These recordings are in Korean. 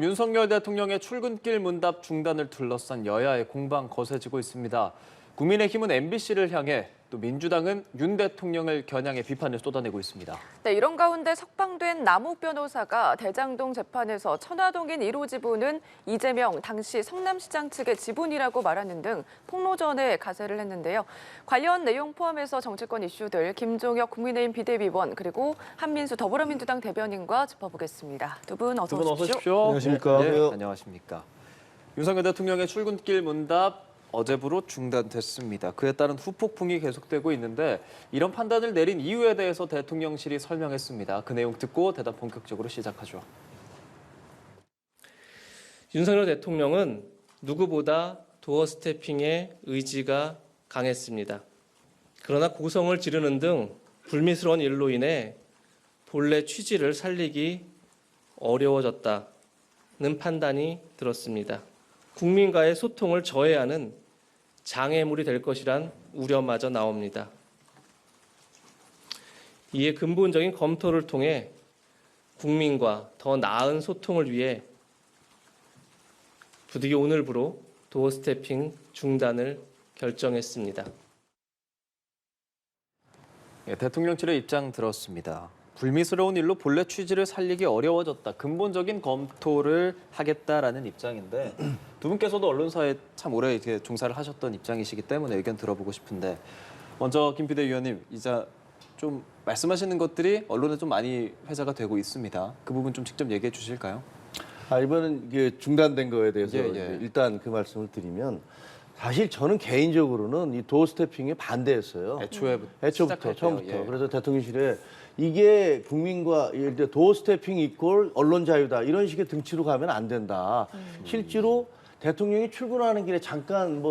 한편 윤석열 대통령의 출근길 문답 중단을 둘러싼 여야의 공방 거세지고 있습니다. 국민의힘은 MBC를 향해 또 민주당은 윤 대통령을 겨냥해 비판을 쏟아내고 있습니다. 네, 이런 가운데 석방된 남욱 변호사가 대장동 재판에서 천화동인 1호 지분은 이재명 당시 성남시장 측의 지분이라고 말하는 등 폭로전에 가세를 했는데요. 관련 내용 포함해서 정치권 이슈들 김종혁 국민의힘 비대위원 그리고 한민수 더불어민주당 대변인과 짚어보겠습니다. 두 분 어서 오십시오. 안녕하십니까. 네, 안녕하십니까. 윤석열 대통령의 출근길 문답 어제부로 중단됐습니다. 그에 따른 후폭풍이 계속되고 있는데 이런 판단을 내린 이유에 대해서 대통령실이 설명했습니다. 그 내용 듣고 대답 본격적으로 시작하죠. 윤석열 대통령은 누구보다 도어 스태핑의 의지가 강했습니다. 그러나 고성을 지르는 등 불미스러운 일로 인해 본래 취지를 살리기 어려워졌다는 판단이 들었습니다. 국민과의 소통을 저해하는 장애물이 될 것이란 우려마저 나옵니다. 이에 근본적인 검토를 통해 국민과 더 나은 소통을 위해 부득이 오늘부로 도어 스태핑 중단을 결정했습니다. 대통령실의 입장 들었습니다. 불미스러운 일로 본래 취지를 살리기 어려워졌다. 근본적인 검토를 하겠다라는 입장인데 두 분께서도 언론사에 참 오래 이렇게 종사를 하셨던 입장이시기 때문에 의견 들어보고 싶은데 먼저 김 비대위원님, 이제 좀 말씀하시는 것들이 언론에 좀 많이 회자가 되고 있습니다. 그 부분 좀 직접 얘기해 주실까요? 이번은 이게 중단된 거에 대해서 예. 일단 그 말씀을 드리면 사실 저는 개인적으로는 이 도어 스태핑에 반대했어요. 애초부터 시작할 처음부터. 때요. 예. 그래서 대통령실에 이게 국민과 예를 들어 도어 스태핑 이꼴 언론 자유다 이런 식의 등치로 가면 안 된다. 실제로 대통령이 출근하는 길에 잠깐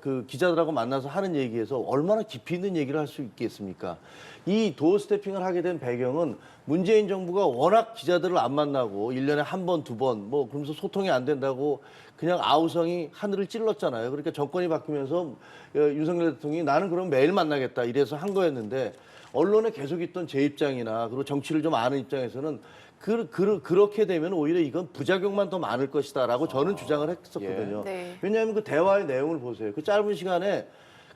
그 기자들하고 만나서 하는 얘기에서 얼마나 깊이 있는 얘기를 할 수 있겠습니까? 이 도어 스태핑을 하게 된 배경은 문재인 정부가 워낙 기자들을 안 만나고 1년에 한 번, 두 번 그러면서 소통이 안 된다고 그냥 아우성이 하늘을 찔렀잖아요. 그러니까 정권이 바뀌면서 윤석열 대통령이 나는 그럼 매일 만나겠다 이래서 한 거였는데 언론에 계속 있던 제 입장이나 그리고 정치를 좀 아는 입장에서는 그렇게 되면 오히려 이건 부작용만 더 많을 것이다라고 저는 주장을 했었거든요. 예. 네. 왜냐하면 그 대화의 내용을 보세요. 그 짧은 시간에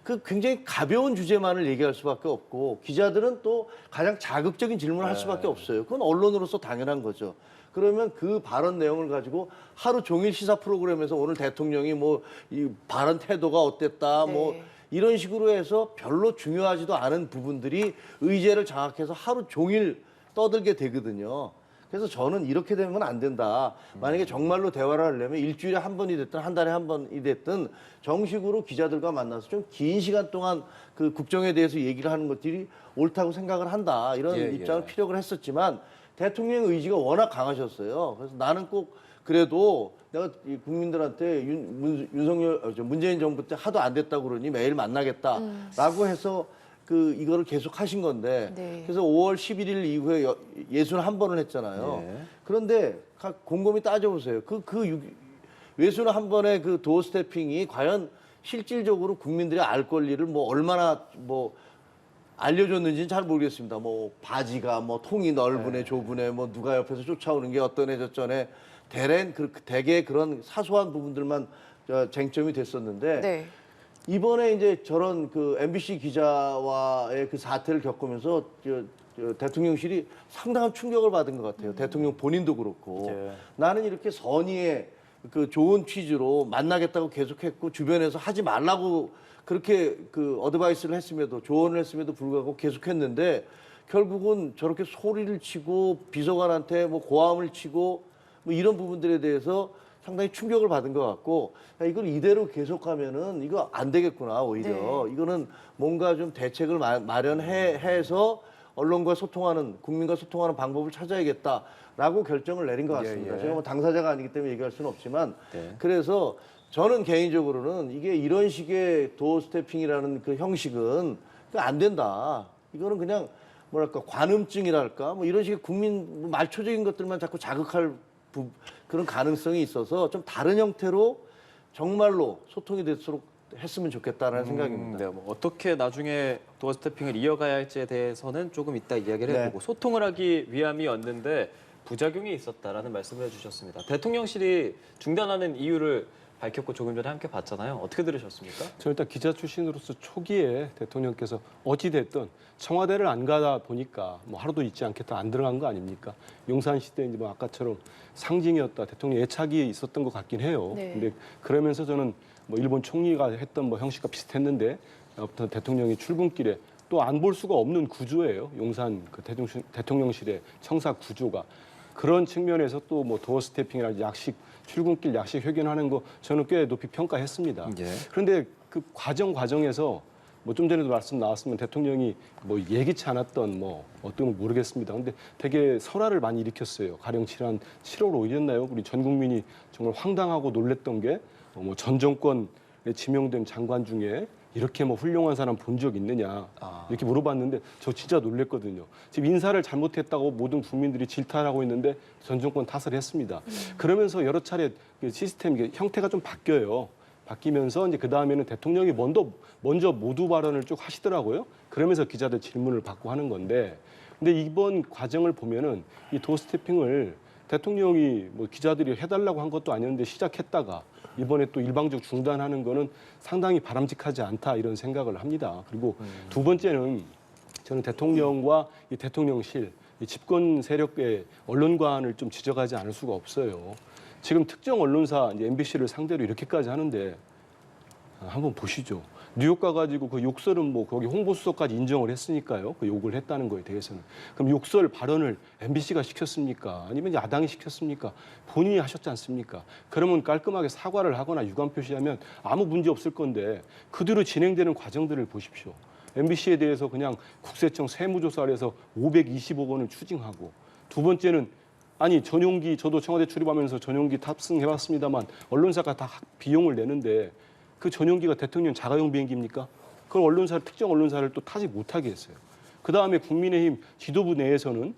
그 굉장히 가벼운 주제만을 얘기할 수밖에 없고 기자들은 또 가장 자극적인 질문을 할 수밖에 없어요. 그건 언론으로서 당연한 거죠. 그러면 그 발언 내용을 가지고 하루 종일 시사 프로그램에서 오늘 대통령이 이 발언 태도가 어땠다 네. 이런 식으로 해서 별로 중요하지도 않은 부분들이 의제를 장악해서 하루 종일 떠들게 되거든요. 그래서 저는 이렇게 되면 안 된다. 만약에 정말로 대화를 하려면 일주일에 한 번이 됐든 한 달에 한 번이 됐든 정식으로 기자들과 만나서 좀 긴 시간 동안 그 국정에 대해서 얘기를 하는 것들이 옳다고 생각을 한다. 이런 입장을 피력을 했었지만 대통령의 의지가 워낙 강하셨어요. 그래서 나는 꼭 그래도 내가 국민들한테 문재인 정부 때 하도 안 됐다고 그러니 매일 만나겠다라고 해서 이거를 계속 하신 건데 네. 그래서 5월 11일 이후에 61번을 했잖아요. 네. 그런데 곰곰이 따져보세요. 61번의 그 도어 스태핑이 과연 실질적으로 국민들이 알 권리를 얼마나 알려줬는지는 잘 모르겠습니다. 바지가 통이 넓으네, 좁으네, 누가 옆에서 쫓아오는 게 어떠네, 저쩌네. 대개 그런 사소한 부분들만 쟁점이 됐었는데 네. 이번에 이제 저런 그 MBC 기자와의 그 사태를 겪으면서 대통령실이 상당한 충격을 받은 것 같아요. 대통령 본인도 그렇고. 예. 나는 이렇게 선의의 그 좋은 취지로 만나겠다고 계속했고 주변에서 하지 말라고 그렇게 어드바이스를 했음에도 조언을 했음에도 불구하고 계속했는데 결국은 저렇게 소리를 치고 비서관한테 고함을 치고 이런 부분들에 대해서 상당히 충격을 받은 것 같고 이걸 이대로 계속하면은 이거 안 되겠구나 오히려 네. 이거는 뭔가 좀 대책을 마련해서 언론과 소통하는 국민과 소통하는 방법을 찾아야겠다라고 결정을 내린 것 같습니다. 제가 당사자가 아니기 때문에 얘기할 수는 없지만 그래서 저는 개인적으로는 이게 이런 식의 도어 스태핑이라는 그 형식은 안 된다. 이거는 그냥 관음증이랄까 이런 식의 국민 말초적인 것들만 자꾸 자극할 그런 가능성이 있어서 좀 다른 형태로 정말로 소통이 될수록 했으면 좋겠다는 생각입니다. 네, 어떻게 나중에 도어 스태핑을 이어가야 할지에 대해서는 조금 이따 이야기를 해보고 소통을 하기 위함이었는데 부작용이 있었다라는 말씀을 해주셨습니다. 대통령실이 중단하는 이유를 밝혔고 조금 전에 함께 봤잖아요. 어떻게 들으셨습니까? 저 일단 기자 출신으로서 초기에 대통령께서 어찌됐든 청와대를 안 가다 보니까 뭐 하루도 있지 않겠다 안 들어간 거 아닙니까? 용산 시대 이제 뭐 아까처럼 상징이었다. 대통령 애착이 있었던 것 같긴 해요. 네. 근데 그러면서 저는 뭐 일본 총리가 했던 뭐 형식과 비슷했는데 아무튼 대통령이 출근길에 또 안 볼 수가 없는 구조예요. 용산 그 대통령실의 청사 구조가. 그런 측면에서 또 뭐 도어 스태핑이나 출근길 약식 회견하는 거 저는 꽤 높이 평가했습니다. 예. 그런데 그 과정에서 뭐 좀 전에도 말씀 나왔으면 대통령이 뭐 예기치 않았던 뭐 어떤 건 모르겠습니다. 근데 되게 설화를 많이 일으켰어요. 가령 지난 7월 5일이었나요? 우리 전 국민이 정말 황당하고 놀랬던 게 뭐 전 정권에 지명된 장관 중에 이렇게 뭐 훌륭한 사람 본 적 있느냐 이렇게 물어봤는데 저 진짜 놀랬거든요. 지금 인사를 잘못했다고 모든 국민들이 질타하고 있는데 전 정권 탓을 했습니다. 그러면서 여러 차례 그 시스템 형태가 좀 바뀌어요. 바뀌면서 이제 그 다음에는 대통령이 먼저 모두 발언을 쭉 하시더라고요. 그러면서 기자들 질문을 받고 하는 건데, 근데 이번 과정을 보면은 이 도스태핑을 대통령이 뭐 기자들이 해달라고 한 것도 아니었는데 시작했다가 이번에 또 일방적 중단하는 거는 상당히 바람직하지 않다 이런 생각을 합니다. 그리고 두 번째는 저는 대통령과 이 대통령실, 이 집권 세력의 언론관을 좀 지적하지 않을 수가 없어요. 지금 특정 언론사 이제 MBC를 상대로 이렇게까지 하는데 한번 보시죠. 뉴욕 가가지고 그 욕설은 뭐 거기 홍보수석까지 인정을 했으니까요. 그 욕을 했다는 거에 대해서는. 그럼 욕설 발언을 MBC가 시켰습니까? 아니면 야당이 시켰습니까? 본인이 하셨지 않습니까? 그러면 깔끔하게 사과를 하거나 유감 표시하면 아무 문제 없을 건데 그대로 진행되는 과정들을 보십시오. MBC에 대해서 그냥 국세청 세무조사를 해서 520억 원을 추징하고, 두 번째는 아니 전용기, 저도 청와대 출입하면서 전용기 탑승해봤습니다만 언론사가 다 비용을 내는데 그 전용기가 대통령 자가용 비행기입니까? 그걸 특정 언론사를 또 타지 못하게 했어요. 그다음에 국민의힘 지도부 내에서는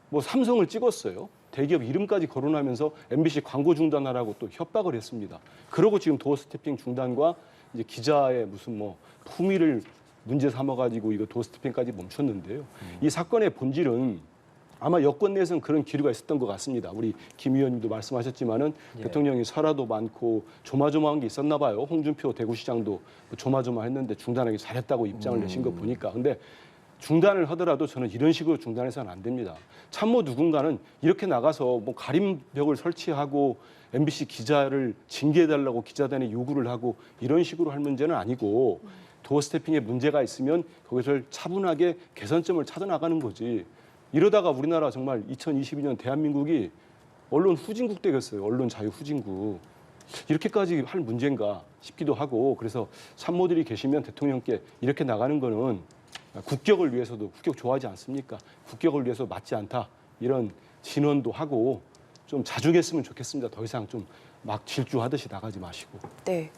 뭐 삼성을 찍었어요. 대기업 이름까지 거론하면서 MBC 광고 중단하라고 또 협박을 했습니다. 그러고 지금 도어 스태핑 중단과 이제 기자의 무슨 뭐 품위를 문제 삼아가지고 이거 도어 스태핑까지 멈췄는데요. 이 사건의 본질은 아마 여권 내에서는 그런 기류가 있었던 것 같습니다. 우리 김 의원님도 말씀하셨지만은 대통령이 설화도 많고 조마조마한 게 있었나 봐요. 홍준표 대구시장도 조마조마했는데 중단하기 잘했다고 입장을 내신 거 보니까. 근데 중단을 하더라도 저는 이런 식으로 중단해서는 안 됩니다. 참모 누군가는 이렇게 나가서 뭐 가림벽을 설치하고 MBC 기자를 징계해달라고 기자단에 요구를 하고 이런 식으로 할 문제는 아니고, 도어 스태핑에 문제가 있으면 거기서 차분하게 개선점을 찾아 나가는 거지. 이러다가 우리나라 정말 2022년 대한민국이 언론 후진국 되겠어요. 언론 자유 후진국. 이렇게까지 할 문제인가 싶기도 하고, 그래서 참모들이 계시면 대통령께 이렇게 나가는 거는 국격을 위해서도, 국격 좋아하지 않습니까? 국격을 위해서 맞지 않다. 이런 진언도 하고 좀 자중했으면 좋겠습니다. 더 이상 좀 막 질주하듯이 나가지 마시고. 네.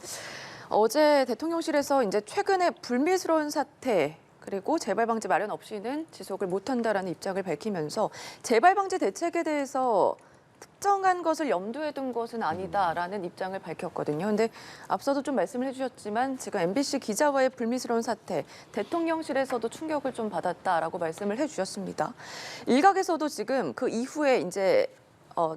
어제 대통령실에서 이제 최근에 불미스러운 사태 그리고 재발 방지 마련 없이는 지속을 못한다라는 입장을 밝히면서 재발 방지 대책에 대해서 특정한 것을 염두에 둔 것은 아니다라는 입장을 밝혔거든요. 그런데 앞서도 좀 말씀을 해주셨지만 지금 MBC 기자와의 불미스러운 사태, 대통령실에서도 충격을 좀 받았다라고 말씀을 해주셨습니다. 일각에서도 지금 그 이후에 이제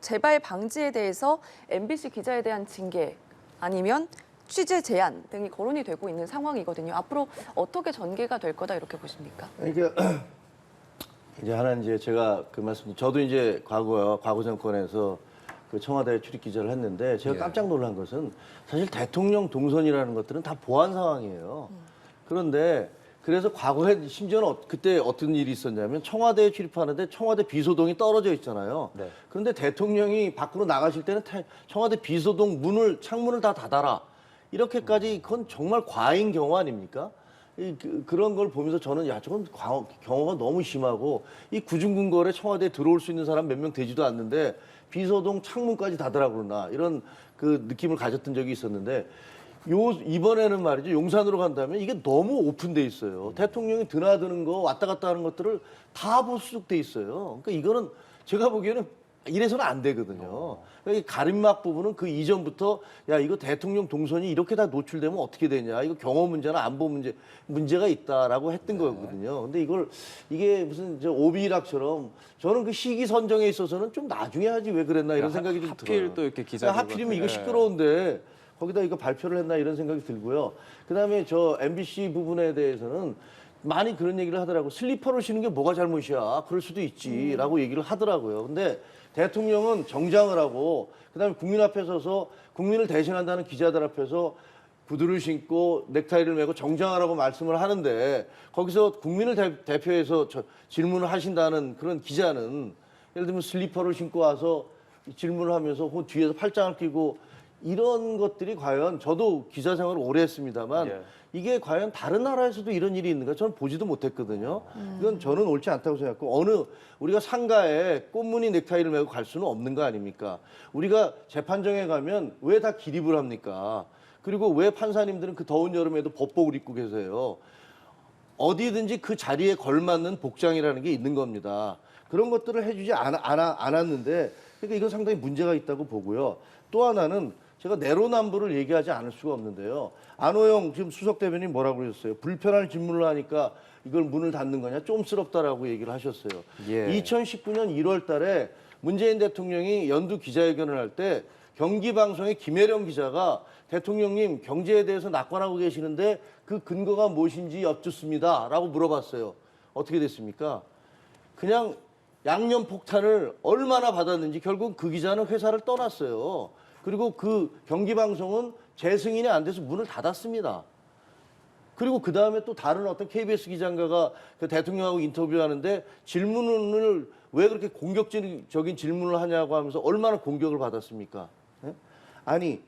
재발 방지에 대해서 MBC 기자에 대한 징계 아니면 취재 제한 등이 거론이 되고 있는 상황이거든요. 앞으로 어떻게 전개가 될 거다 이렇게 보십니까? 그러니까 이제 하나 이제 제가 그 말씀, 저도 이제 과거 정권에서 그 청와대 출입 기자를 했는데 제가 깜짝 놀란 것은 사실 대통령 동선이라는 것들은 다 보안 상황이에요. 그런데 그래서 과거에 심지어는 그때 어떤 일이 있었냐면 청와대에 출입하는데 청와대 비서동이 떨어져 있잖아요. 네. 그런데 대통령이 밖으로 나가실 때는 청와대 비서동 창문을 다 닫아라. 이렇게까지 그건 정말 과잉 경우 아닙니까? 그런 걸 보면서 저는 저건 경우가 너무 심하고, 이 구중궁궐에 청와대에 들어올 수 있는 사람 몇 명 되지도 않는데 비서동 창문까지 닫으라 그러나, 이런 그 느낌을 가졌던 적이 있었는데, 이번에는 말이죠, 용산으로 간다면 이게 너무 오픈돼 있어요. 대통령이 드나드는 거 왔다 갔다 하는 것들을 다 보수돼 있어요. 그러니까 이거는 제가 보기에는 이래서는 안 되거든요. 그러니까 이 가림막 부분은 그 이전부터 야 이거 대통령 동선이 이렇게 다 노출되면 어떻게 되냐, 이거 경호 문제나 안보 문제가 있다라고 했던 거거든요. 근데 이게 무슨 저 오비락처럼 저는 그 시기 선정에 있어서는 좀 나중에 하지 왜 그랬나 이런 생각이 좀 들어요. 하필 또 이렇게 기자 하필이면 이거 시끄러운데 거기다 이거 발표를 했나 이런 생각이 들고요. 그다음에 저 MBC 부분에 대해서는 많이 그런 얘기를 하더라고. 슬리퍼를 신는 게 뭐가 잘못이야. 그럴 수도 있지라고 얘기를 하더라고요. 근데 대통령은 정장을 하고 그다음에 국민 앞에 서서 국민을 대신한다는 기자들 앞에서 구두를 신고 넥타이를 메고 정장하라고 말씀을 하는데 거기서 국민을 대표해서 질문을 하신다는 그런 기자는 예를 들면 슬리퍼를 신고 와서 질문을 하면서 그 뒤에서 팔짱을 끼고 이런 것들이 과연 저도 기자 생활을 오래 했습니다만 예. 이게 과연 다른 나라에서도 이런 일이 있는가 저는 보지도 못했거든요. 이건 저는 옳지 않다고 생각하고 우리가 상가에 꽃무늬 넥타이를 메고 갈 수는 없는 거 아닙니까? 우리가 재판정에 가면 왜 다 기립을 합니까? 그리고 왜 판사님들은 그 더운 여름에도 법복을 입고 계세요? 어디든지 그 자리에 걸맞는 복장이라는 게 있는 겁니다. 그런 것들을 해주지 않았는데 그러니까 이건 상당히 문제가 있다고 보고요. 또 하나는 제가 내로남불을 얘기하지 않을 수가 없는데요. 안호영 지금 수석 대변인 뭐라고 그러셨어요? 불편한 질문을 하니까 이걸 문을 닫는 거냐? 좀스럽다라고 얘기를 하셨어요. 예. 2019년 1월 달에 문재인 대통령이 연두 기자회견을 할 때 경기방송의 김혜령 기자가 대통령님 경제에 대해서 낙관하고 계시는데 그 근거가 무엇인지 여쭙습니다. 라고 물어봤어요. 어떻게 됐습니까? 그냥 양념 폭탄을 얼마나 받았는지 결국 그 기자는 회사를 떠났어요. 그리고 그 경기방송은 재승인이 안 돼서 문을 닫았습니다. 그리고 그 다음에 또 다른 어떤 KBS 기자인가가 그 대통령하고 인터뷰하는데 질문을 왜 그렇게 공격적인 질문을 하냐고 하면서 얼마나 공격을 받았습니까? 네? 아니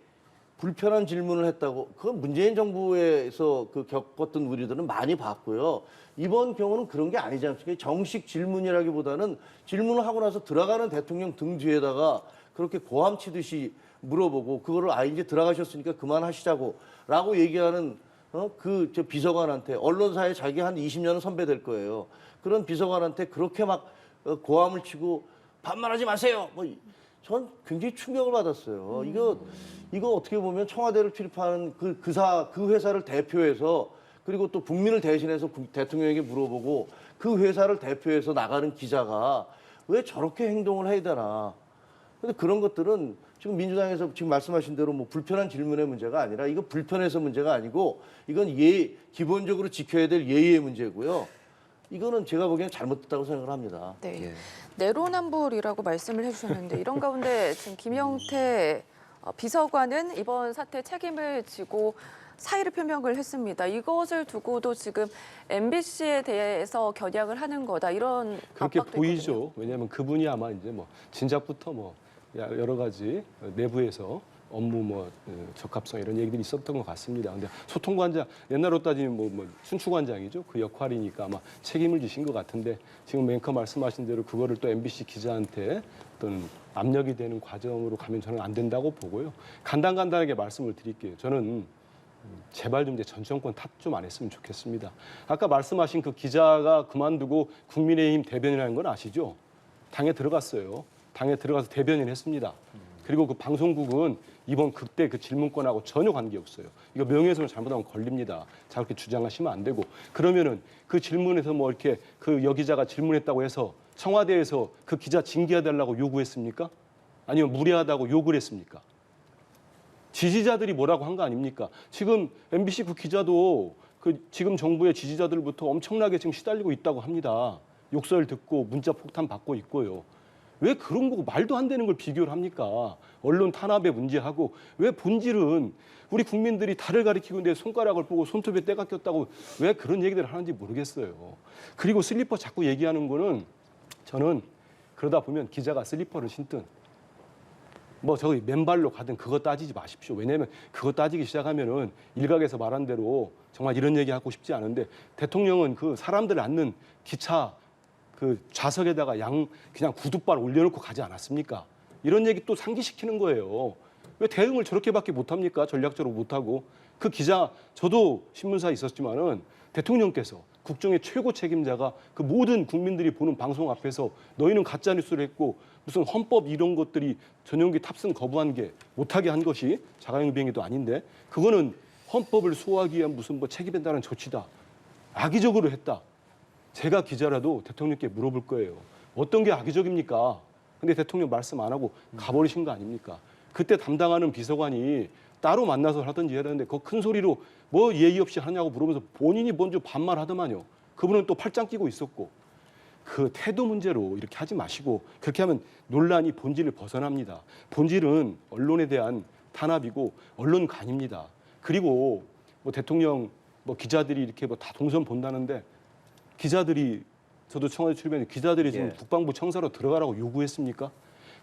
불편한 질문을 했다고 그건 문재인 정부에서 그 겪었던 우리들은 많이 봤고요. 이번 경우는 그런 게 아니지 않습니까? 정식 질문이라기보다는 질문을 하고 나서 들어가는 대통령 등 뒤에다가 그렇게 고함 치듯이 물어보고 그거를 이제 들어가셨으니까 그만하시자고 라고 얘기하는 저 비서관한테 언론사에 자기 한 20년은 선배 될 거예요. 그런 비서관한테 그렇게 막 고함을 치고 반말하지 마세요. 전 굉장히 충격을 받았어요. 이거 어떻게 보면 청와대를 출입하는 그 회사를 대표해서 그리고 또 국민을 대신해서 대통령에게 물어보고 그 회사를 대표해서 나가는 기자가 왜 저렇게 행동을 해야 되나. 근데 그런 것들은 지금 민주당에서 지금 말씀하신 대로 뭐 불편한 질문의 문제가 아니라 이거 불편해서 문제가 아니고 이건 기본적으로 지켜야 될 예의의 문제고요. 이거는 제가 보기에는 잘못됐다고 생각을 합니다. 네. 예. 내로남불이라고 말씀을 해주셨는데 이런 가운데 지금 김영태 비서관은 이번 사태 책임을 지고 사의를 표명을 했습니다. 이것을 두고도 지금 MBC에 대해서 겨냥을 하는 거다 이런 그렇게 압박도 보이죠. 있거든요. 왜냐하면 그분이 아마 이제 뭐 진작부터 뭐 여러 가지 내부에서 업무 적합성 이런 얘기들이 있었던 것 같습니다. 근데 소통관장 옛날로 따지면 뭐 순추관장이죠. 그 역할이니까 아마 책임을 지신 것 같은데 지금 앵커 말씀하신 대로 그거를 또 MBC 기자한테 어떤 압력이 되는 과정으로 가면 저는 안 된다고 보고요. 간단하게 말씀을 드릴게요. 저는 제발 좀 이제 전 정권 탓 좀 안 했으면 좋겠습니다. 아까 말씀하신 그 기자가 그만두고 국민의힘 대변인하는 건 아시죠? 당에 들어갔어요. 당에 들어가서 대변인 했습니다. 그리고 그 방송국은 이번 그때 그 질문권하고 전혀 관계없어요. 이거 명예훼손을 잘못하면 걸립니다. 자, 그렇게 주장하시면 안 되고. 그러면은 그 질문에서 뭐 이렇게 그 여기자가 질문했다고 해서 청와대에서 그 기자 징계해달라고 요구했습니까? 아니면 무례하다고 욕을 했습니까? 지지자들이 뭐라고 한 거 아닙니까? 지금 MBC 그 기자도 그 지금 정부의 지지자들부터 엄청나게 지금 시달리고 있다고 합니다. 욕설 듣고 문자 폭탄 받고 있고요. 왜 그런 거고 말도 안 되는 걸 비교를 합니까? 언론 탄압의 문제하고 왜 본질은 우리 국민들이 달을 가리키고 있는데 손가락을 보고 손톱에 때가 꼈다고 왜 그런 얘기들을 하는지 모르겠어요. 그리고 슬리퍼 자꾸 얘기하는 거는 저는 그러다 보면 기자가 슬리퍼를 신든 뭐 저기 맨발로 가든 그거 따지지 마십시오. 왜냐하면 그거 따지기 시작하면은 일각에서 말한 대로 정말 이런 얘기 하고 싶지 않은데 대통령은 그 사람들 앉는 기차 그 좌석에다가 그냥 구두발 올려놓고 가지 않았습니까? 이런 얘기 또 상기시키는 거예요. 왜 대응을 저렇게밖에 못합니까? 전략적으로 못하고. 그 기자, 저도 신문사에 있었지만은 대통령께서 국정의 최고 책임자가 그 모든 국민들이 보는 방송 앞에서 너희는 가짜뉴스를 했고 무슨 헌법 이런 것들이 전용기 탑승 거부한 게 못하게 한 것이 자가용 비행기도 아닌데 그거는 헌법을 수호하기 위한 무슨 뭐 책임에 따른 조치다. 악의적으로 했다. 제가 기자라도 대통령께 물어볼 거예요. 어떤 게 악의적입니까? 근데 대통령 말씀 안 하고 가버리신 거 아닙니까? 그때 담당하는 비서관이 따로 만나서 하든지 해야 되는데 그 큰 소리로 뭐 예의 없이 하냐고 물으면서 본인이 먼저 반말하더만요. 그분은 또 팔짱 끼고 있었고 그 태도 문제로 이렇게 하지 마시고 그렇게 하면 논란이 본질을 벗어납니다. 본질은 언론에 대한 탄압이고 언론관입니다. 그리고 뭐 대통령 뭐 기자들이 이렇게 뭐 다 동선 본다는데 기자들이 저도 청와대 출입했는데 기자들이 지금 예. 국방부 청사로 들어가라고 요구했습니까?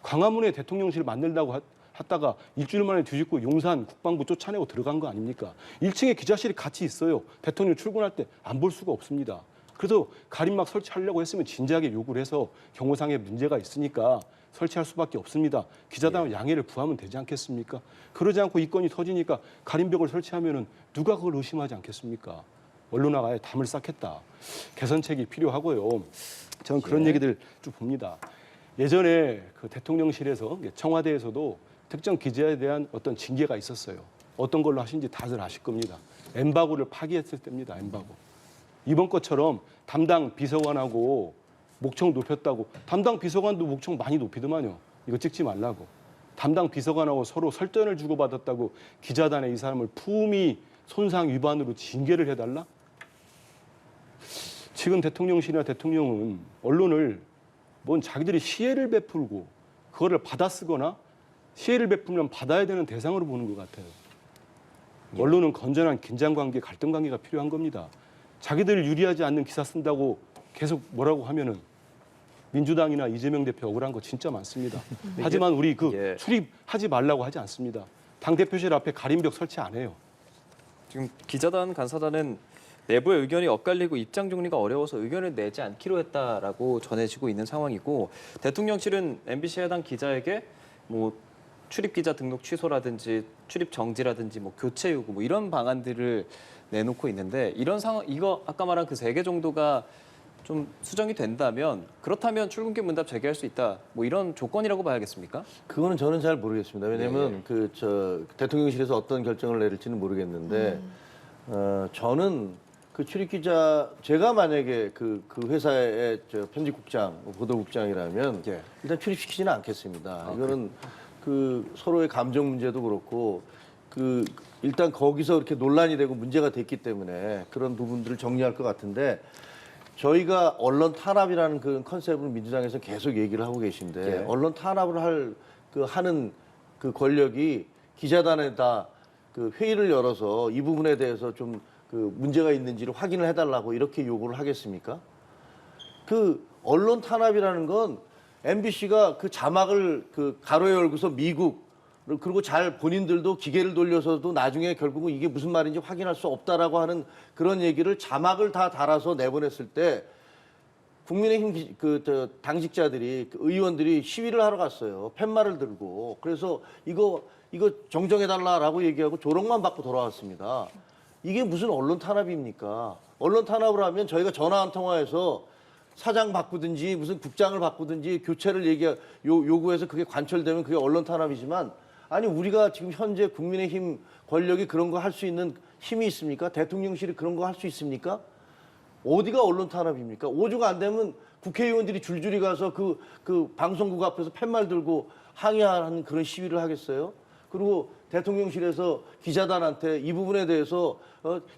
광화문에 대통령실 만들다고 했다가 일주일 만에 뒤집고 용산 국방부 쫓아내고 들어간 거 아닙니까? 1층에 기자실이 같이 있어요. 대통령 출근할 때 안 볼 수가 없습니다. 그래서 가림막 설치하려고 했으면 진지하게 요구를 해서 경호상에 문제가 있으니까 설치할 수밖에 없습니다. 기자단은 양해를 구하면 되지 않겠습니까? 그러지 않고 이 건이 터지니까 가림벽을 설치하면은 누가 그걸 의심하지 않겠습니까? 언론화가에 담을 쌓겠다. 개선책이 필요하고요. 저는 그런 얘기들 쭉 봅니다. 예전에 그 대통령실에서 청와대에서도 특정 기자에 대한 어떤 징계가 있었어요. 어떤 걸로 하신지 다들 아실 겁니다. 엠바고를 파기했을 때입니다. 엠바고. 이번 것처럼 담당 비서관하고 목청 높였다고 담당 비서관도 목청 많이 높이더만요. 이거 찍지 말라고. 담당 비서관하고 서로 설전을 주고받았다고 기자단에 이 사람을 품위 손상 위반으로 징계를 해달라? 지금 대통령실이나 대통령은 언론을 뭔 자기들이 시혜를 베풀고 그거를 받아쓰거나 시혜를 베풀면 받아야 되는 대상으로 보는 것 같아요. 언론은 건전한 긴장관계, 갈등관계가 필요한 겁니다. 자기들 유리하지 않는 기사 쓴다고 계속 뭐라고 하면은 민주당이나 이재명 대표 억울한 거 진짜 많습니다. 하지만 우리 그 출입하지 말라고 하지 않습니다. 당 대표실 앞에 가림벽 설치 안 해요. 지금 기자단 간사단은 내부의 의견이 엇갈리고 입장 정리가 어려워서 의견을 내지 않기로 했다라고 전해지고 있는 상황이고 대통령실은 MBC 해당 기자에게 뭐 출입 기자 등록 취소라든지 출입 정지라든지 뭐 교체 요구 뭐 이런 방안들을 내놓고 있는데 이런 상황 이거 아까 말한 그 3개 정도가 좀 수정이 된다면 그렇다면 출근길 문답 재개할 수 있다 뭐 이런 조건이라고 봐야겠습니까? 그거는 저는 잘 모르겠습니다. 왜냐하면 대통령실에서 어떤 결정을 내릴지는 모르겠는데 저는 그 출입 기자 제가 만약에 그 회사의 편집국장, 보도국장이라면 일단 출입시키지는 않겠습니다. 이거는 그 서로의 감정 문제도 그렇고 그 일단 거기서 이렇게 논란이 되고 문제가 됐기 때문에 그런 부분들을 정리할 것 같은데 저희가 언론 탄압이라는 그 컨셉을 민주당에서 계속 얘기를 하고 계신데 언론 탄압을 하는 그 권력이 기자단에다 그 회의를 열어서 이 부분에 대해서 좀 그 문제가 있는지를 확인을 해달라고 이렇게 요구를 하겠습니까? 그 언론 탄압이라는 건 MBC가 그 자막을 그 가로에 열고서 미국 그리고 잘 본인들도 기계를 돌려서도 나중에 결국은 이게 무슨 말인지 확인할 수 없다라고 하는 그런 얘기를 자막을 다 달아서 내보냈을 때 국민의힘 당직자들이 의원들이 시위를 하러 갔어요. 팻말을 들고 그래서 이거 정정해달라라고 얘기하고 조롱만 받고 돌아왔습니다. 이게 무슨 언론 탄압입니까? 언론 탄압을 하면 저희가 전화 한 통화해서 사장 바꾸든지 무슨 국장을 바꾸든지 교체를 요구해서 그게 관철되면 그게 언론 탄압이지만 아니 우리가 지금 현재 국민의힘 권력이 그런 거 할 수 있는 힘이 있습니까? 대통령실이 그런 거 할 수 있습니까? 어디가 언론 탄압입니까? 5주가 안 되면 국회의원들이 줄줄이 가서 그 방송국 앞에서 팻말 들고 항의하는 그런 시위를 하겠어요? 그리고 대통령실에서 기자단한테 이 부분에 대해서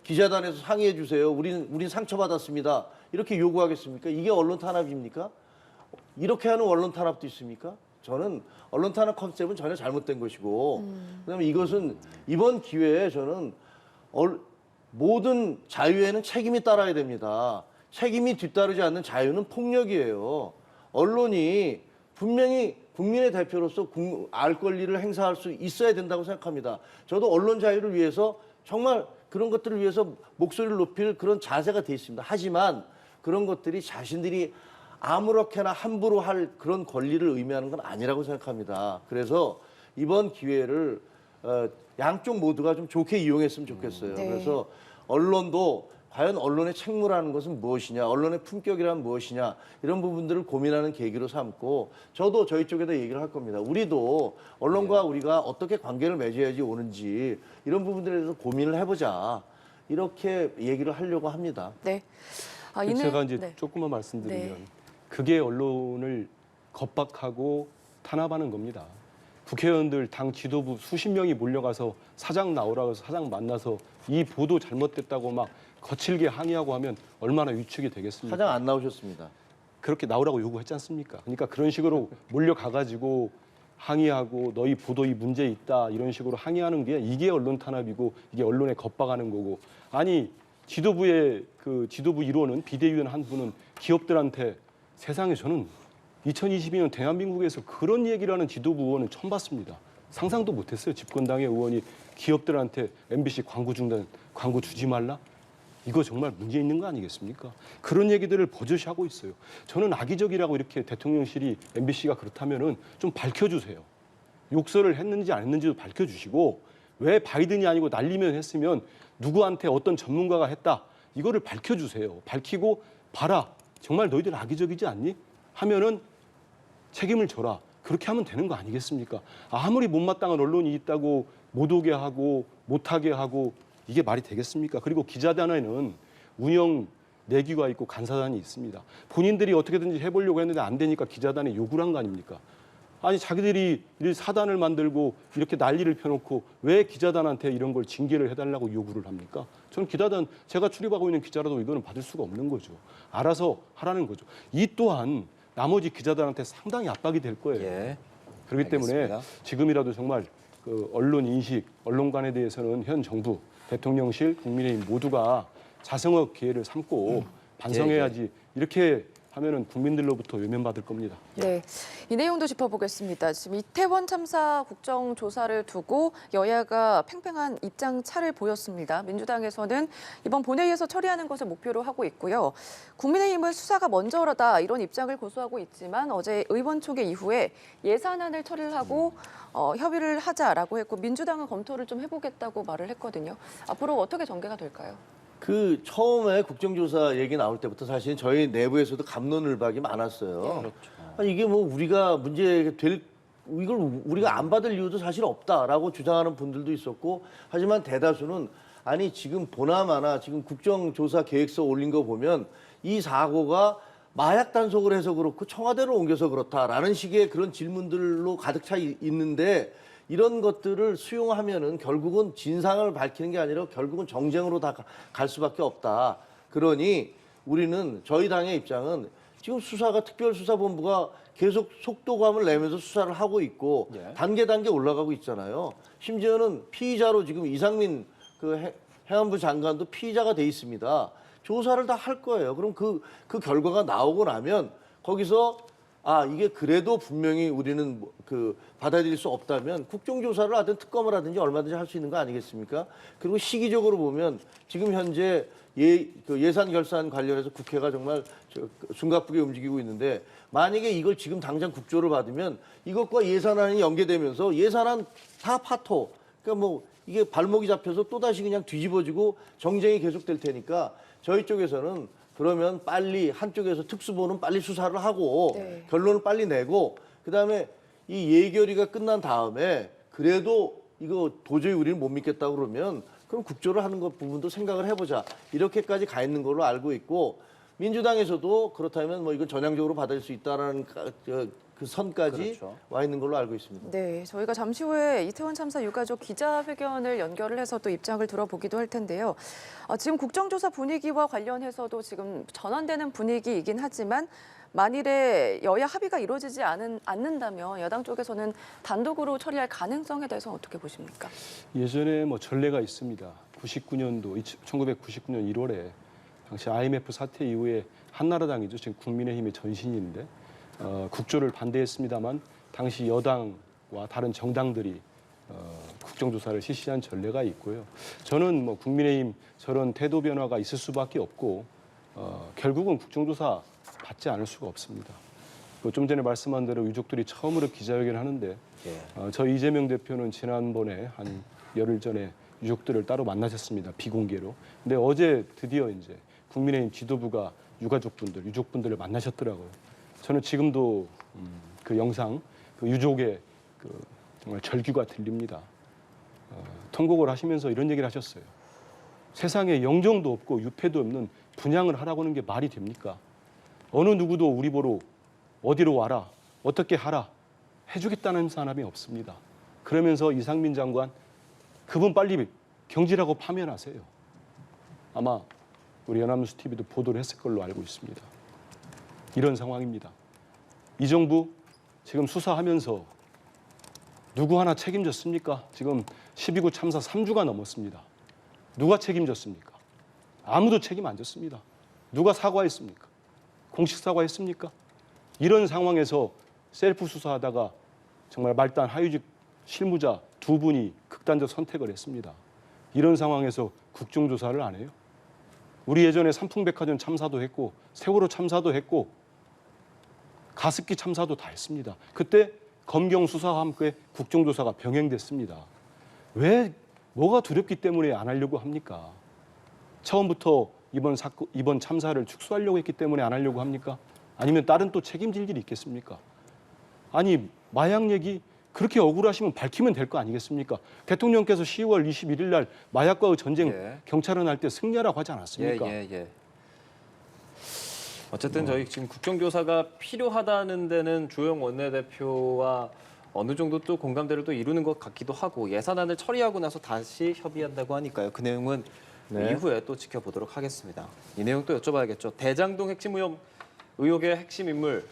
기자단에서 상의해 주세요. 우린 상처받았습니다. 이렇게 요구하겠습니까? 이게 언론 탄압입니까? 이렇게 하는 언론 탄압도 있습니까? 저는 언론 탄압 컨셉은 전혀 잘못된 것이고 그다음에 이것은 이번 기회에 저는 모든 자유에는 책임이 따라야 됩니다. 책임이 뒤따르지 않는 자유는 폭력이에요. 언론이 분명히 국민의 대표로서 알 권리를 행사할 수 있어야 된다고 생각합니다. 저도 언론 자유를 위해서 정말 그런 것들을 위해서 목소리를 높일 그런 자세가 돼 있습니다. 하지만 그런 것들이 자신들이 아무렇게나 함부로 할 그런 권리를 의미하는 건 아니라고 생각합니다. 그래서 이번 기회를 양쪽 모두가 좀 좋게 이용했으면 좋겠어요. 네. 그래서 언론도 과연 언론의 책무라는 것은 무엇이냐, 언론의 품격이란 무엇이냐, 이런 부분들을 고민하는 계기로 삼고, 저도 저희 쪽에다 얘기를 할 겁니다. 우리도 언론과 우리가 어떻게 관계를 맺어야지 오는지 이런 부분들에 대해서 고민을 해보자, 이렇게 얘기를 하려고 합니다. 네. 제가 이제 네. 조금만 말씀드리면 네. 그게 언론을 겁박하고 탄압하는 겁니다. 국회의원들 당 지도부 수십 명이 몰려가서 사장 나오라고 해서 사장 만나서 이 보도 잘못됐다고 막 거칠게 항의하고 하면 얼마나 위축이 되겠습니까? 사장 안 나오셨습니다. 그렇게 나오라고 요구했지 않습니까? 그러니까 그런 식으로 몰려가가지고 항의하고 너희 보도에 문제 있다 이런 식으로 항의하는 게 이게 언론 탄압이고 이게 언론에 겁박하는 거고, 아니 지도부의 그 지도부 일원은 비대위원 한 분은 기업들한테 세상에 저는 2022년 대한민국에서 그런 얘기를 하는 지도부 의원은 처음 봤습니다. 상상도 못했어요. 집권당의 의원이 기업들한테 MBC 광고 중단, 광고 주지 말라? 이거 정말 문제 있는 거 아니겠습니까? 그런 얘기들을 버젓이 하고 있어요. 저는 악의적이라고 이렇게 대통령실이 MBC가 그렇다면은 좀 밝혀주세요. 욕설을 했는지 안 했는지도 밝혀주시고, 왜 바이든이 아니고 날리면 했으면 누구한테 어떤 전문가가 했다, 이거를 밝혀주세요. 밝히고 봐라, 정말 너희들 악의적이지 않니? 하면은 책임을 져라. 그렇게 하면 되는 거 아니겠습니까? 아무리 못마땅한 언론이 있다고 못 오게 하고 못하게 하고 이게 말이 되겠습니까? 그리고 기자단에는 운영 내규가 있고 간사단이 있습니다. 본인들이 어떻게든지 해보려고 했는데 안 되니까 기자단에 요구를 한 거 아닙니까? 아니 자기들이 이 사단을 만들고 이렇게 난리를 펴놓고 왜 기자단한테 이런 걸 징계를 해달라고 요구를 합니까? 저는 기자단, 제가 출입하고 있는 기자라도 이거는 받을 수가 없는 거죠. 알아서 하라는 거죠. 이 또한 나머지 기자들한테 상당히 압박이 될 거예요. 예. 그렇기 때문에 알겠습니다. 지금이라도 정말 그 언론 인식, 언론관에 대해서는 현 정부, 대통령실, 국민의힘 모두가 자성어 기회를 삼고 반성해야지. 이렇게 하면은 국민들로부터 외면받을 겁니다. 네, 이 내용도 짚어보겠습니다. 지금 이태원 참사 국정조사를 두고 여야가 팽팽한 입장 차를 보였습니다. 민주당에서는 이번 본회의에서 처리하는 것을 목표로 하고 있고요. 국민의힘은 수사가 먼저라다 이런 입장을 고수하고 있지만 어제 의원총회 이후에 예산안을 처리를 하고 협의를 하자라고 했고, 민주당은 검토를 좀 해보겠다고 말을 했거든요. 앞으로 어떻게 전개가 될까요? 그 처음에 국정조사 얘기 나올 때부터 사실 저희 내부에서도 갑론을박이 많았어요. 그렇죠. 아니, 이게 뭐 우리가 문제 될, 이걸 우리가 안 받을 이유도 사실 없다라고 주장하는 분들도 있었고, 하지만 대다수는 아니 지금 보나마나 지금 국정조사 계획서 올린 거 보면 이 사고가 마약 단속을 해서 그렇고 청와대로 옮겨서 그렇다라는 식의 그런 질문들로 가득 차 있는데, 이런 것들을 수용하면은 결국은 진상을 밝히는 게 아니라 결국은 정쟁으로 다 갈 수밖에 없다. 그러니 우리는, 저희 당의 입장은 지금 수사가, 특별수사본부가 계속 속도감을 내면서 수사를 하고 있고 예. 단계 올라가고 있잖아요. 심지어는 피의자로 지금 이상민 그 행안부 장관도 피의자가 돼 있습니다. 조사를 다 할 거예요. 그럼 그 결과가 나오고 나면 거기서 이게 그래도 분명히 우리는 그 받아들일 수 없다면 국정조사를 하든 특검을 하든지 얼마든지 할 수 있는 거 아니겠습니까? 그리고 시기적으로 보면 지금 현재 예산 결산 관련해서 국회가 정말 숨가쁘게 움직이고 있는데, 만약에 이걸 지금 당장 국조를 받으면 이것과 예산안이 연계되면서 예산안 다 파토, 그러니까 뭐 이게 발목이 잡혀서 또다시 그냥 뒤집어지고 정쟁이 계속될 테니까 저희 쪽에서는 그러면 빨리 한쪽에서 특수본은 빨리 수사를 하고 네. 결론을 빨리 내고, 그다음에 이 예결위가 끝난 다음에 그래도 이거 도저히 우리는 못 믿겠다 그러면 그럼 국조를 하는 것 부분도 생각을 해보자, 이렇게까지 가 있는 걸로 알고 있고, 민주당에서도 그렇다면 뭐 이건 전향적으로 받을 수 있다라는 그 선까지 그렇죠. 와 있는 걸로 알고 있습니다. 네, 저희가 잠시 후에 이태원 참사 유가족 기자회견을 연결을 해서 또 입장을 들어보기도 할 텐데요. 지금 국정조사 분위기와 관련해서도 지금 전환되는 분위기이긴 하지만 만일에 여야 합의가 이루어지지 않는다면 야당 쪽에서는 단독으로 처리할 가능성에 대해서 어떻게 보십니까? 예전에 뭐 전례가 있습니다. 1999년 1월에 당시 IMF 사태 이후에 한나라당이죠. 지금 국민의힘의 전신인데 국조를 반대했습니다만 당시 여당과 다른 정당들이 국정조사를 실시한 전례가 있고요. 저는 뭐 국민의힘 저런 태도 변화가 있을 수밖에 없고 결국은 국정조사 받지 않을 수가 없습니다. 좀 전에 말씀한 대로 유족들이 처음으로 기자회견을 하는데 저 이재명 대표는 지난번에 한 열흘 전에 유족들을 따로 만나셨습니다. 비공개로. 근데 어제 드디어 이제 국민의힘 지도부가 유가족분들, 유족분들을 만나셨더라고요. 저는 지금도 그 영상, 그 유족의 그 정말 절규가 들립니다. 통곡을 하시면서 이런 얘기를 하셨어요. 세상에 영정도 없고 유패도 없는 분향을 하라고 하는 게 말이 됩니까? 어느 누구도 우리 보러 어디로 와라, 어떻게 하라 해주겠다는 사람이 없습니다. 그러면서 이상민 장관, 그분 빨리 경질하고 파면하세요. 아마 우리 연합뉴스 TV도 보도를 했을 걸로 알고 있습니다. 이런 상황입니다. 이 정부 지금 수사하면서 누구 하나 책임졌습니까? 지금 12구 참사 3주가 넘었습니다. 누가 책임졌습니까? 아무도 책임 안 졌습니다. 누가 사과했습니까? 공식 사과했습니까? 이런 상황에서 셀프 수사하다가 정말 말단 하유직 실무자 2분이 극단적 선택을 했습니다. 이런 상황에서 국정조사를 안 해요? 우리 예전에 삼풍백화점 참사도 했고 세월호 참사도 했고 가습기 참사도 다 했습니다. 그때 검경 수사와 함께 국정조사가 병행됐습니다. 왜 뭐가 두렵기 때문에 안 하려고 합니까? 처음부터 이번 참사를 축소하려고 했기 때문에 안 하려고 합니까? 아니면 다른 또 책임질 일이 있겠습니까? 아니 마약 얘기 그렇게 억울하시면 밝히면 될 거 아니겠습니까? 대통령께서 10월 21일 날 마약과의 전쟁 예. 경찰은 할 때 승리하라고 하지 않았습니까? 어쨌든 저희 지금 국정조사가 필요하다는 데는 주호영 원내대표와 어느 정도 또 공감대를 또 이루는 것 같기도 하고 예산안을 처리하고 나서 다시 협의한다고 하니까요. 그 내용은 네. 이후에 또 지켜보도록 하겠습니다. 이 내용 또 여쭤봐야겠죠. 대장동 핵심 의혹의 핵심 인물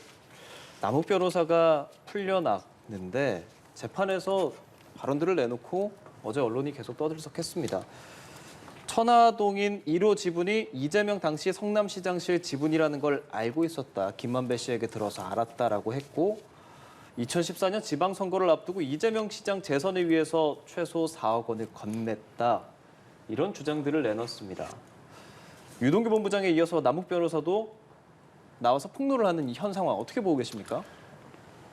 남욱 변호사가 풀려났는데 재판에서 발언들을 내놓고 어제 언론이 계속 떠들썩했습니다. 천화동인 1호 지분이 이재명 당시 성남시장실 지분이라는 걸 알고 있었다. 김만배 씨에게 들어서 알았다라고 했고 2014년 지방선거를 앞두고 이재명 시장 재선을 위해서 최소 4억 원을 건넸다. 이런 주장들을 내놨습니다. 유동규 본부장에 이어서 남욱 변호사도 나와서 폭로를 하는 이 현 상황 어떻게 보고 계십니까?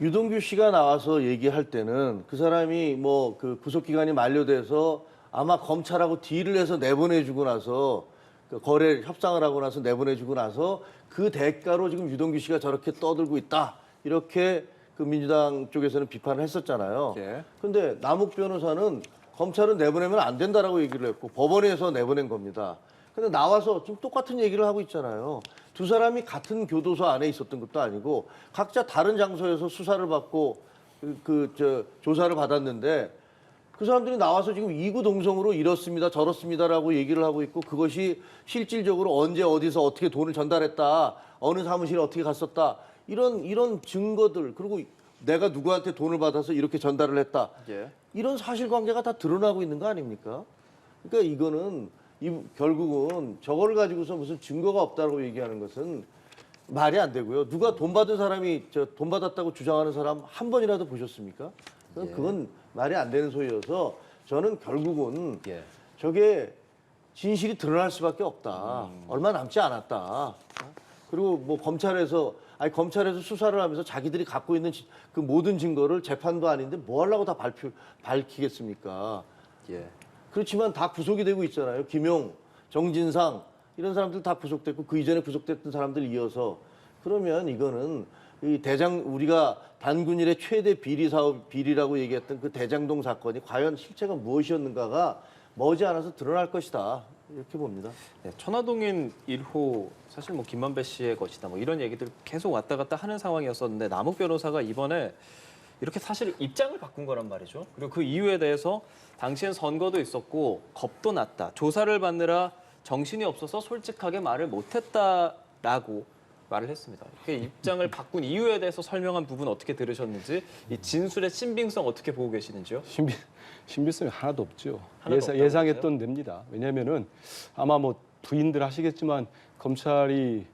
유동규 씨가 나와서 얘기할 때는 그 사람이 뭐 그 구속기간이 만료돼서 아마 검찰하고 딜을 해서 내보내주고 나서 그 거래 협상을 하고 나서 내보내주고 나서 그 대가로 지금 유동규 씨가 저렇게 떠들고 있다. 이렇게 그 민주당 쪽에서는 비판을 했었잖아요. 예. 근데 남욱 변호사는 검찰은 내보내면 안 된다라고 얘기를 했고 법원에서 내보낸 겁니다. 근데 나와서 지금 똑같은 얘기를 하고 있잖아요. 두 사람이 같은 교도소 안에 있었던 것도 아니고 각자 다른 장소에서 수사를 받고 조사를 받았는데 그 사람들이 나와서 지금 이구동성으로 이렇습니다, 저렇습니다라고 얘기를 하고 있고 그것이 실질적으로 언제 어디서 어떻게 돈을 전달했다, 어느 사무실에 어떻게 갔었다 이런 증거들 그리고 내가 누구한테 돈을 받아서 이렇게 전달을 했다 예. 이런 사실관계가 다 드러나고 있는 거 아닙니까? 그러니까 이거는 결국은 저걸 가지고서 무슨 증거가 없다고 얘기하는 것은 말이 안 되고요. 누가 돈 받은 사람이 돈 받았다고 주장하는 사람 한 번이라도 보셨습니까? 그건 말이 안 되는 소리여서 저는 결국은 예. 저게 진실이 드러날 수밖에 없다. 얼마 남지 않았다. 그리고 뭐 검찰에서 수사를 하면서 자기들이 갖고 있는 그 모든 증거를 재판도 아닌데 뭐 하려고 다 밝히겠습니까? 예. 그렇지만 다 구속이 되고 있잖아요. 김용, 정진상 이런 사람들 다 구속됐고 그 이전에 구속됐던 사람들 이어서 그러면 이거는 우리가 단군 일의 최대 비리라고 얘기했던 그 대장동 사건이 과연 실체가 무엇이었는가가 머지않아서 드러날 것이다. 이렇게 봅니다. 네, 천화동인 1호 사실 뭐 김만배 씨의 것이다 뭐 이런 얘기들 계속 왔다 갔다 하는 상황이었었는데 남욱 변호사가 이번에 이렇게 사실 입장을 바꾼 거란 말이죠. 그리고 그 이유에 대해서 당시엔 선거도 있었고 겁도 났다. 조사를 받느라 정신이 없어서 솔직하게 말을 못했다라고 말을 했습니다. 이렇게 입장을 바꾼 이유에 대해서 설명한 부분 어떻게 들으셨는지 이 진술의 신빙성 어떻게 보고 계시는지요? 신빙성이 하나도 없죠. 하나도 없다고 예상했던 됩니다. 왜냐하면은 아마 뭐 부인들 하시겠지만 검찰이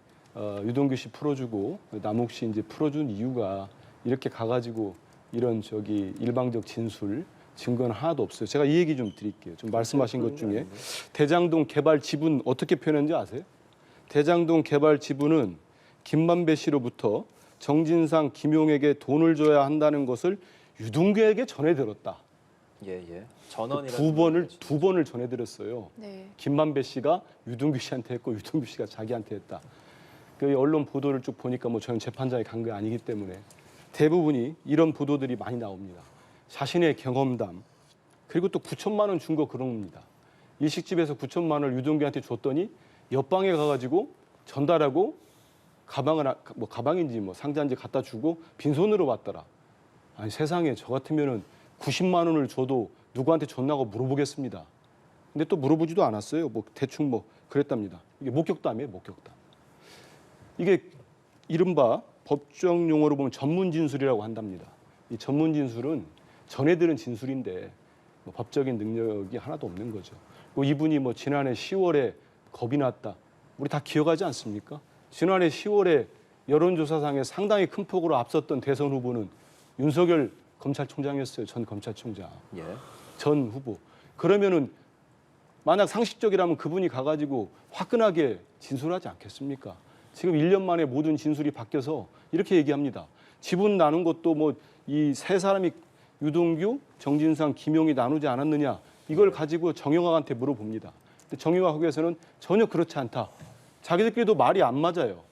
유동규 씨 풀어주고 남욱 씨 이제 풀어준 이유가 이렇게 가가지고 이런 일방적 진술 증거는 하나도 없어요. 제가 이 얘기 좀 드릴게요. 좀 말씀하신 것 중에 대장동 개발 지분 어떻게 표현했는지 아세요? 대장동 개발 지분은 김만배 씨로부터 정진상, 김용에게 돈을 줘야 한다는 것을 유동규에게 전해 들었다. 예. 전원이라는 두 번을 전해드렸어요. 네. 김만배 씨가 유동규 씨한테 했고 유동규 씨가 자기한테 했다. 그 언론 보도를 쭉 보니까 뭐 저는 재판장에 간 게 아니기 때문에 대부분이 이런 보도들이 많이 나옵니다. 자신의 경험담 그리고 또 9천만 원 준 거 그런 겁니다. 일식집에서 9천만 원을 유동규한테 줬더니 옆방에 가가지고 전달하고 가방을 뭐 가방인지 뭐 상자인지 갖다 주고 빈손으로 왔더라. 아니 세상에 저 같으면은 90만 원을 줘도 누구한테 줬나고 물어보겠습니다. 근데 또 물어보지도 않았어요. 뭐 대충 뭐 그랬답니다. 이게 목격담이에요, 목격담. 이게 이른바 법정 용어로 보면 전문 진술이라고 한답니다. 이 전문 진술은 전해 들은 진술인데 뭐 법적인 능력이 하나도 없는 거죠. 뭐 이분이 뭐 지난해 10월에 겁이 났다. 우리 다 기억하지 않습니까? 지난해 10월에 여론조사상에 상당히 큰 폭으로 앞섰던 대선 후보는 윤석열 검찰총장이었어요. 전 검찰총장. 예. 전 후보. 그러면은 만약 상식적이라면 그분이 가가지고 화끈하게 진술하지 않겠습니까? 지금 1년 만에 모든 진술이 바뀌어서 이렇게 얘기합니다. 지분 나눈 것도 뭐 이 세 사람이 유동규, 정진상, 김용이 나누지 않았느냐 이걸 가지고 정영학한테 물어봅니다. 근데 정영학에서는 전혀 그렇지 않다. 자기들끼리도 말이 안 맞아요.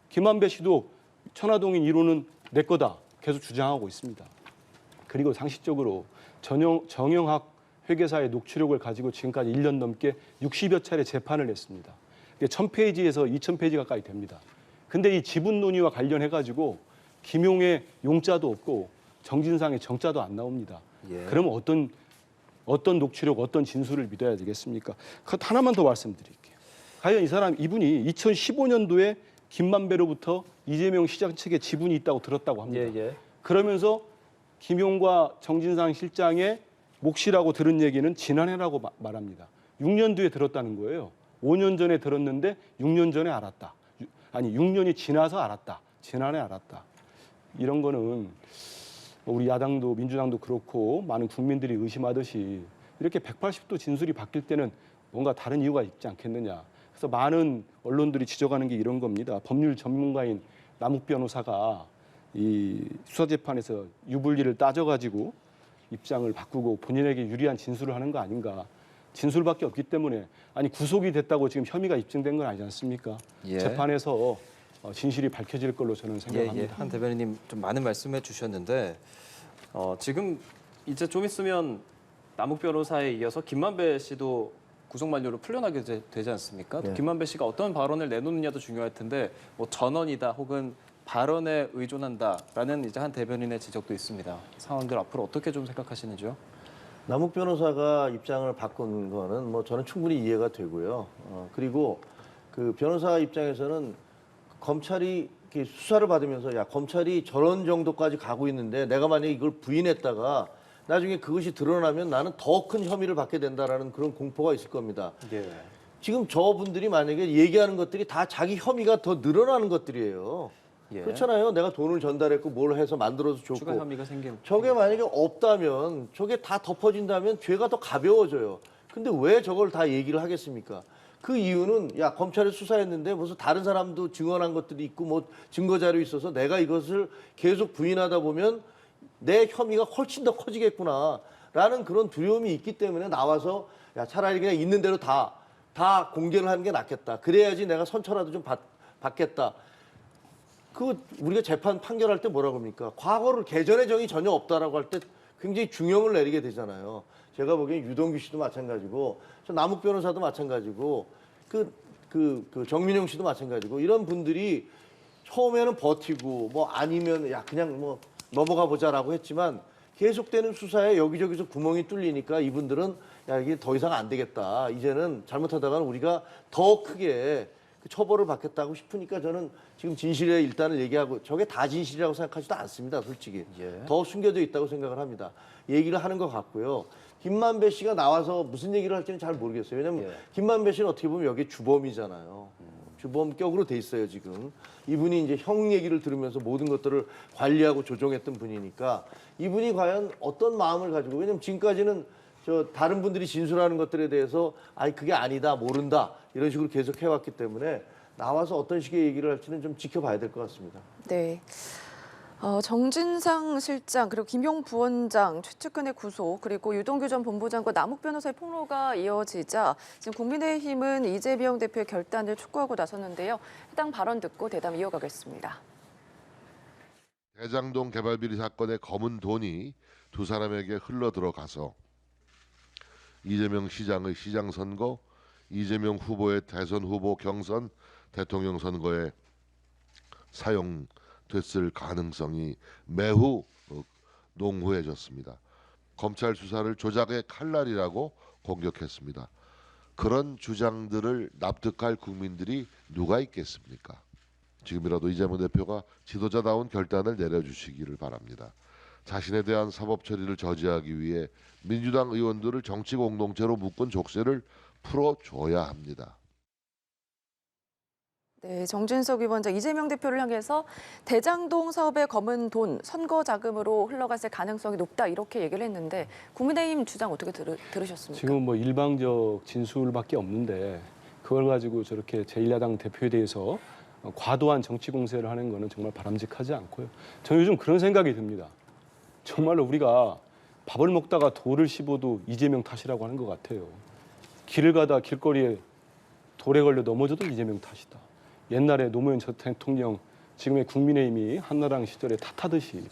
김만배 씨도 천화동인 1호는 내 거다 계속 주장하고 있습니다. 그리고 상식적으로 정영학 회계사의 녹취록을 가지고 지금까지 1년 넘게 60여 차례 재판을 했습니다. 1000페이지에서 2000페이지 가까이 됩니다. 근데 이 지분 논의와 관련해가지고 김용의 용자도 없고 정진상의 정자도 안 나옵니다. 예. 그러면 어떤 녹취록, 어떤 진술을 믿어야 되겠습니까? 하나만 더 말씀드릴게요. 과연 이분이 2015년도에 김만배로부터 이재명 시장 측에 지분이 있다고 들었다고 합니다. 예. 그러면서 김용과 정진상 실장의 몫이라고 들은 얘기는 지난해라고 말합니다. 6년 뒤에 들었다는 거예요. 5년 전에 들었는데 6년 전에 알았다. 아니 6년이 지나서 알았다. 지난해 알았다. 이런 거는 우리 야당도 민주당도 그렇고 많은 국민들이 의심하듯이 이렇게 180도 진술이 바뀔 때는 뭔가 다른 이유가 있지 않겠느냐. 그래서 많은 언론들이 지적하는 게 이런 겁니다. 법률 전문가인 남욱 변호사가 이 수사재판에서 유불리를 따져가지고 입장을 바꾸고 본인에게 유리한 진술을 하는 거 아닌가. 진술밖에 없기 때문에 아니 구속이 됐다고 지금 혐의가 입증된 건 아니지 않습니까? 예. 재판에서 진실이 밝혀질 걸로 저는 생각합니다. 한 대변인님 좀 많은 말씀해 주셨는데 지금 이제 좀 있으면 남욱 변호사에 이어서 김만배 씨도 구속 만료로 풀려나게 되지 않습니까? 네. 김만배 씨가 어떤 발언을 내놓느냐도 중요할 텐데 뭐 전원이다 혹은 발언에 의존한다라는 이제 한 대변인의 지적도 있습니다. 상황들 앞으로 어떻게 좀 생각하시는지요? 남욱 변호사가 입장을 바꾼 거는 뭐 저는 충분히 이해가 되고요. 그리고 그 변호사 입장에서는 검찰이 이렇게 수사를 받으면서 야 검찰이 저런 정도까지 가고 있는데 내가 만약에 이걸 부인했다가 나중에 그것이 드러나면 나는 더 큰 혐의를 받게 된다라는 그런 공포가 있을 겁니다. 예. 지금 저분들이 만약에 얘기하는 것들이 다 자기 혐의가 더 늘어나는 것들이에요. 예. 그렇잖아요. 내가 돈을 전달했고 뭘 해서 만들어서 줬고. 추가 혐의가 생긴. 저게 만약에 없다면 저게 다 덮어진다면 죄가 더 가벼워져요. 근데 왜 저걸 다 얘기를 하겠습니까? 그 이유는 야 검찰이 수사했는데 무슨 다른 사람도 증언한 것들이 있고 뭐 증거 자료 있어서 내가 이것을 계속 부인하다 보면 내 혐의가 훨씬 더 커지겠구나라는 그런 두려움이 있기 때문에 나와서 야 차라리 그냥 있는 대로 다 공개를 하는 게 낫겠다. 그래야지 내가 선처라도 좀 받겠다. 그 우리가 재판 판결할 때 뭐라고 합니까? 과거를 개전의 정이 전혀 없다라고 할 때 굉장히 중형을 내리게 되잖아요. 제가 보기엔 유동규 씨도 마찬가지고 저 남욱 변호사도 마찬가지고 그 정민용 씨도 마찬가지고 이런 분들이 처음에는 버티고 뭐 아니면 야 그냥 뭐 넘어가 보자라고 했지만 계속되는 수사에 여기저기서 구멍이 뚫리니까 이분들은 야 이게 더 이상 안 되겠다. 이제는 잘못하다가는 우리가 더 크게 처벌을 받겠다고 싶으니까 저는 지금 진실에 일단을 얘기하고 저게 다 진실이라고 생각하지도 않습니다. 솔직히. 예. 더 숨겨져 있다고 생각을 합니다. 얘기를 하는 것 같고요. 김만배 씨가 나와서 무슨 얘기를 할지는 잘 모르겠어요. 왜냐하면 예. 김만배 씨는 어떻게 보면 여기 주범이잖아요. 주범격으로 돼 있어요 지금. 이분이 이제 형 얘기를 들으면서 모든 것들을 관리하고 조정했던 분이니까 이분이 과연 어떤 마음을 가지고 왜냐면 지금까지는 저 다른 분들이 진술하는 것들에 대해서 아니 그게 아니다 모른다 이런 식으로 계속 해왔기 때문에 나와서 어떤 식의 얘기를 할지는 좀 지켜봐야 될 것 같습니다. 네. 정진상 실장 그리고 김용 부원장 최측근의 구속 그리고 유동규 전 본부장과 남욱 변호사의 폭로가 이어지자 지금 국민의힘은 이재명 대표의 결단을 촉구하고 나섰는데요. 해당 발언 듣고 대담 이어가겠습니다. 대장동 개발 비리 사건의 검은 돈이 두 사람에게 흘러 들어가서 이재명 시장의 시장 선거, 이재명 후보의 대선 후보 경선, 대통령 선거에 사용됐을 가능성이 매우 농후해졌습니다. 검찰 수사를 조작의 칼날이라고 공격했습니다. 그런 주장들을 납득할 국민들이 누가 있겠습니까? 지금이라도 이재명 대표가 지도자다운 결단을 내려주시기를 바랍니다. 자신에 대한 사법 처리를 저지하기 위해 민주당 의원들을 정치 공동체로 묶은 족쇄를 풀어줘야 합니다. 네, 정진석 위원장 이재명 대표를 향해서 대장동 사업의 검은 돈 선거 자금으로 흘러갔을 가능성이 높다 이렇게 얘기를 했는데 국민의힘 주장 어떻게 들으셨습니까? 지금 뭐 일방적 진술밖에 없는데 그걸 가지고 저렇게 제1야당 대표에 대해서 과도한 정치 공세를 하는 거는 정말 바람직하지 않고요. 저는 요즘 그런 생각이 듭니다. 정말로 우리가 밥을 먹다가 돌을 씹어도 이재명 탓이라고 하는 것 같아요. 길을 가다 길거리에 돌에 걸려 넘어져도 이재명 탓이다. 옛날에 노무현 전 대통령, 지금의 국민의힘이 한나라당 시절에 탓하듯이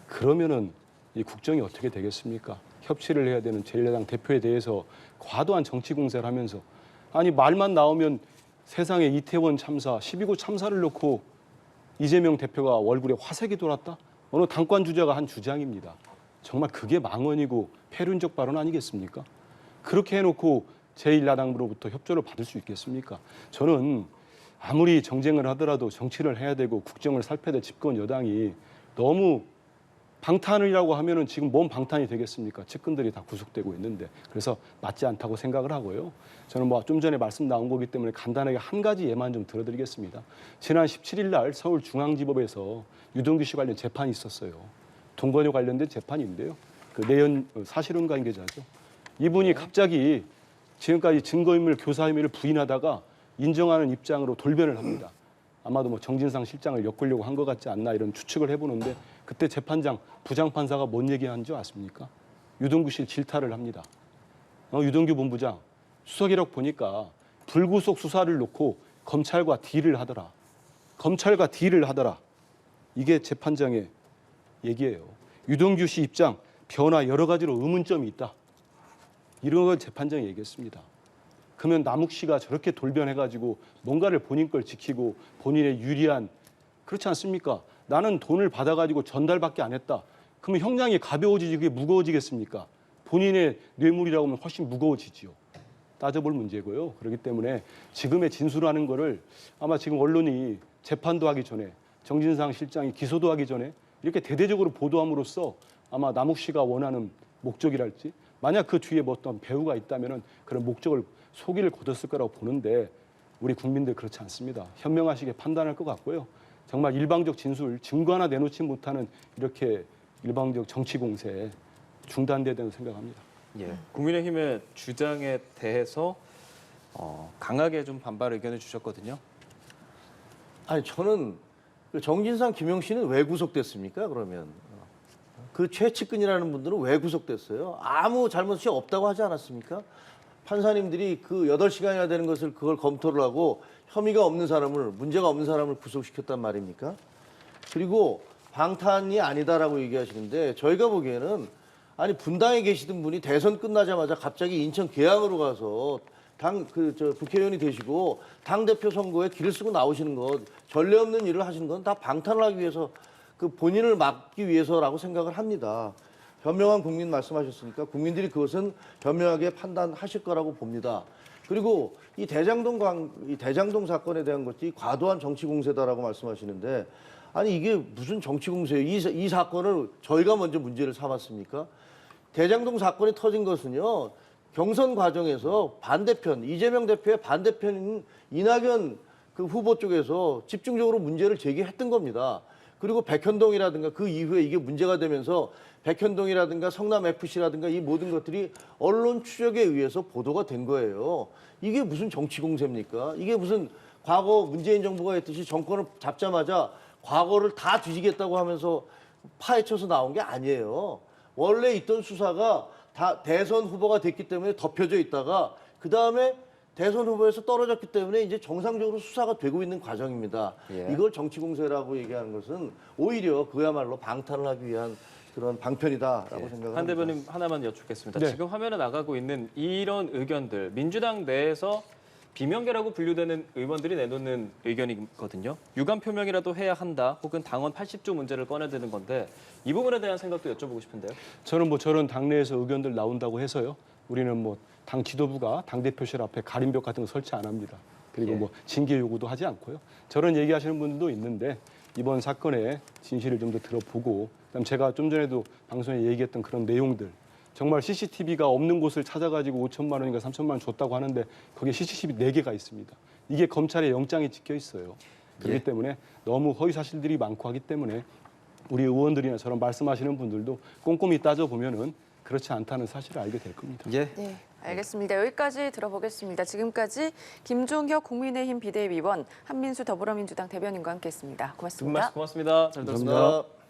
그러면은 이 국정이 어떻게 되겠습니까? 협치를 해야 되는 제1야당 대표에 대해서 과도한 정치 공세를 하면서 아니 말만 나오면 세상에 이태원 참사, 12구 참사를 놓고 이재명 대표가 얼굴에 화색이 돌았다? 어느 당권 주자가 한 주장입니다. 정말 그게 망언이고 폐륜적 발언 아니겠습니까? 그렇게 해놓고 제1야당으로부터 협조를 받을 수 있겠습니까? 저는 아무리 정쟁을 하더라도 정치를 해야 되고 국정을 살펴야 될 집권 여당이 너무 방탄이라고 하면은 지금 뭔 방탄이 되겠습니까? 측근들이 다 구속되고 있는데 그래서 맞지 않다고 생각을 하고요. 저는 뭐 좀 전에 말씀 나온 거기 때문에 간단하게 한 가지 예만 좀 들어드리겠습니다. 지난 17일 날 서울중앙지법에서 유동규 씨 관련 재판이 있었어요. 동거녀 관련된 재판인데요. 그 내연 사실혼 관계자죠. 이분이 갑자기 지금까지 증거인멸, 교사 혐의를 부인하다가 인정하는 입장으로 돌변을 합니다. 아마도 뭐 정진상 실장을 엮으려고 한 것 같지 않나 이런 추측을 해보는데 그때 재판장 부장판사가 뭔 얘기하는지 아십니까? 유동규 씨를 질타를 합니다. 유동규 본부장 수사기록 보니까 불구속 수사를 놓고 검찰과 딜을 하더라. 검찰과 딜을 하더라. 이게 재판장의 얘기예요. 유동규 씨 입장 변화 여러 가지로 의문점이 있다. 이런 걸 재판장이 얘기했습니다. 그러면 남욱 씨가 저렇게 돌변해가지고 뭔가를 본인 걸 지키고 본인의 유리한 그렇지 않습니까? 나는 돈을 받아가지고 전달밖에 안 했다. 그러면 형량이 가벼워지지 그게 무거워지겠습니까? 본인의 뇌물이라고 하면 훨씬 무거워지지요. 따져볼 문제고요. 그렇기 때문에 지금의 진술하는 거를 아마 지금 언론이 재판도 하기 전에 정진상 실장이 기소도 하기 전에 이렇게 대대적으로 보도함으로써 아마 남욱 씨가 원하는 목적이랄지 만약 그 뒤에 뭐 어떤 배우가 있다면은 그런 목적을 소기를 거뒀을 거라고 보는데 우리 국민들 그렇지 않습니다. 현명하시게 판단할 것 같고요. 정말 일방적 진술, 증거 하나 내놓지 못하는 이렇게 일방적 정치 공세 중단돼야 된다고 생각합니다. 예, 국민의힘의 주장에 대해서 강하게 좀 반발 의견을 주셨거든요. 아니 저는 그 정진상, 김용 씨는 왜 구속됐습니까? 그러면 그 최측근이라는 분들은 왜 구속됐어요? 아무 잘못이 없다고 하지 않았습니까? 판사님들이 그 8시간이나 되는 것을 그걸 검토를 하고 혐의가 없는 사람을, 문제가 없는 사람을 구속시켰단 말입니까? 그리고 방탄이 아니다라고 얘기하시는데 저희가 보기에는 아니 분당에 계시던 분이 대선 끝나자마자 갑자기 인천 계양으로 가서 국회의원이 되시고 당대표 선거에 길을 쓰고 나오시는 것, 전례 없는 일을 하시는 건 다 방탄을 하기 위해서 그 본인을 막기 위해서라고 생각을 합니다. 현명한 국민 말씀하셨으니까 국민들이 그것은 현명하게 판단하실 거라고 봅니다. 그리고 이 대장동 사건에 대한 것이 과도한 정치 공세다라고 말씀하시는데 아니 이게 무슨 정치 공세예요? 이 사건을 저희가 먼저 문제를 삼았습니까? 대장동 사건이 터진 것은요. 경선 과정에서 반대편, 이재명 대표의 반대편인 이낙연 그 후보 쪽에서 집중적으로 문제를 제기했던 겁니다. 그리고 백현동이라든가 그 이후에 이게 문제가 되면서 백현동이라든가 성남FC라든가 이 모든 것들이 언론 추적에 의해서 보도가 된 거예요. 이게 무슨 정치 공세입니까? 이게 무슨 과거 문재인 정부가 했듯이 정권을 잡자마자 과거를 다 뒤지겠다고 하면서 파헤쳐서 나온 게 아니에요. 원래 있던 수사가 다 대선 후보가 됐기 때문에 덮여져 있다가 그 다음에 대선 후보에서 떨어졌기 때문에 이제 정상적으로 수사가 되고 있는 과정입니다. 예. 이걸 정치 공세라고 얘기하는 것은 오히려 그야말로 방탄을 하기 위한 그런 방편이다라고 생각합니다. 한 대변인 하나만 여쭙겠습니다. 네. 지금 화면에 나가고 있는 이런 의견들, 민주당 내에서 비명계라고 분류되는 의원들이 내놓는 의견이거든요. 유감 표명이라도 해야 한다, 혹은 당원 80조 문제를 꺼내드는 건데 이 부분에 대한 생각도 여쭤보고 싶은데요. 저는 뭐 저런 당내에서 의견들 나온다고 해서요. 우리는 뭐 당 지도부가 당대표실 앞에 가림벽 같은 거 설치 안 합니다. 그리고 예. 뭐 징계 요구도 하지 않고요. 저런 얘기하시는 분들도 있는데 이번 사건의 진실을 좀 더 들어보고 그다음 제가 좀 전에도 방송에 얘기했던 그런 내용들 정말 CCTV가 없는 곳을 찾아가지고 5천만 원인가 3천만 원 줬다고 하는데 거기에 CCTV 4개가 있습니다. 이게 검찰의 영장에 찍혀 있어요. 그렇기 예. 때문에 너무 허위 사실들이 많고 하기 때문에 우리 의원들이나 저런 말씀하시는 분들도 꼼꼼히 따져보면은 그렇지 않다는 사실을 알게 될 겁니다. 예. 네, 알겠습니다. 여기까지 들어보겠습니다. 지금까지 김종혁 국민의힘 비대위원, 한민수 더불어민주당 대변인과 함께했습니다. 두 분 고맙습니다. 말씀 고맙습니다. 잘 들었습니다. 감사합니다.